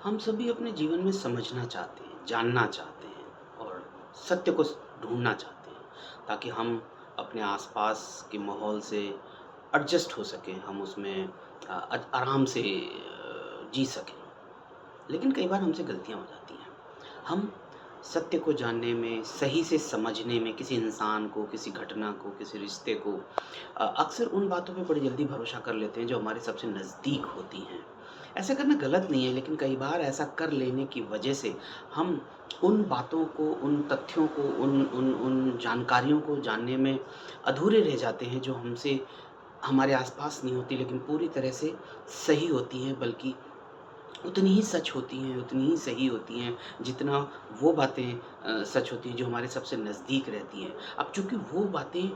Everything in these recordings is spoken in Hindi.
हम सभी अपने जीवन में समझना चाहते हैं, जानना चाहते हैं और सत्य को ढूँढना चाहते हैं, ताकि हम अपने आसपास के माहौल से एडजस्ट हो सकें, हम उसमें आराम से जी सकें। लेकिन कई बार हमसे गलतियाँ हो जाती हैं। हम सत्य को जानने में, सही से समझने में किसी इंसान को, किसी घटना को, किसी रिश्ते को अक्सर उन बातों पे बड़ी जल्दी भरोसा कर लेते हैं जो हमारे सबसे नज़दीक होती हैं। ऐसा करना गलत नहीं है, लेकिन कई बार ऐसा कर लेने की वजह से हम उन बातों को, उन तथ्यों को, उन उन उन जानकारियों को जानने में अधूरे रह जाते हैं जो हमसे हमारे आस-पास नहीं होती, लेकिन पूरी तरह से सही होती हैं, बल्कि उतनी ही सच होती हैं, उतनी ही सही होती हैं, जितना वो बातें सच होती हैं जो हमारे सबसे नज़दीक रहती हैं। अब चूँकि वो बातें,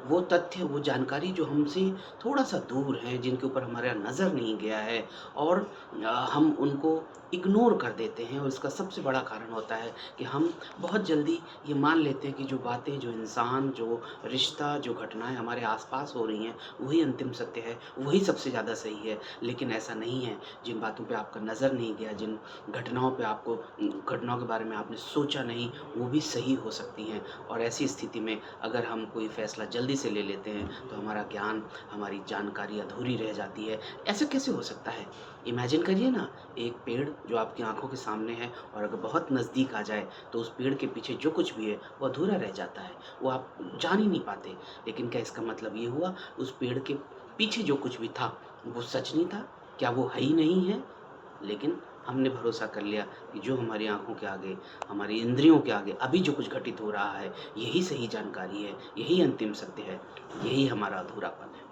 वो तथ्य, वो जानकारी जो हमसे थोड़ा-सा दूर हैं, जिनके ऊपर हमारा नज़र नहीं गया है और हम उनको इग्नोर कर देते हैं, और इसका सबसे बड़ा कारण होता है कि हम बहुत जल्दी ये मान लेते हैं कि जो बातें, जो इंसान, जो रिश्ता, जो घटनाएँ हमारे आस-पास हो रही हैं, वही अंतिम सत्य है, वही सबसे ज़्यादा सही है। लेकिन ऐसा नहीं है। जिन बातों पे आपका नज़र नहीं गया, जिन घटनाओं पे आपको घटनाओं के बारे में आपने सोचा नहीं, वो भी सही हो सकती हैं। और ऐसी स्थिति में अगर हम कोई फ़ैसला जल्दी से ले लेते हैं, तो हमारा ज्ञान, हमारी जानकारी अधूरी रह जाती है। ऐसा कैसे हो सकता है? इमेजिन करिए ना, एक पेड़ जो आपकी आँखों के सामने है और अगर बहुत नज़दीक आ जाए, तो उस पेड़ के पीछे जो कुछ भी है, वो अधूरा रह जाता है। वो आप जान ही नहीं पाते। लेकिन क्या इसका मतलब ये हुआ, उस पेड़ के पीछे जो कुछ भी था, वो सच नहीं था? क्या वो है ही नहीं है? लेकिन हमने भरोसा कर लिया कि जो हमारी आँखों के आगे, हमारी इंद्रियों के आगे अभी जो कुछ घटित हो रहा है, यही सही जानकारी है, यही अंतिम सत्य है, यही हमारा अधूरापन है।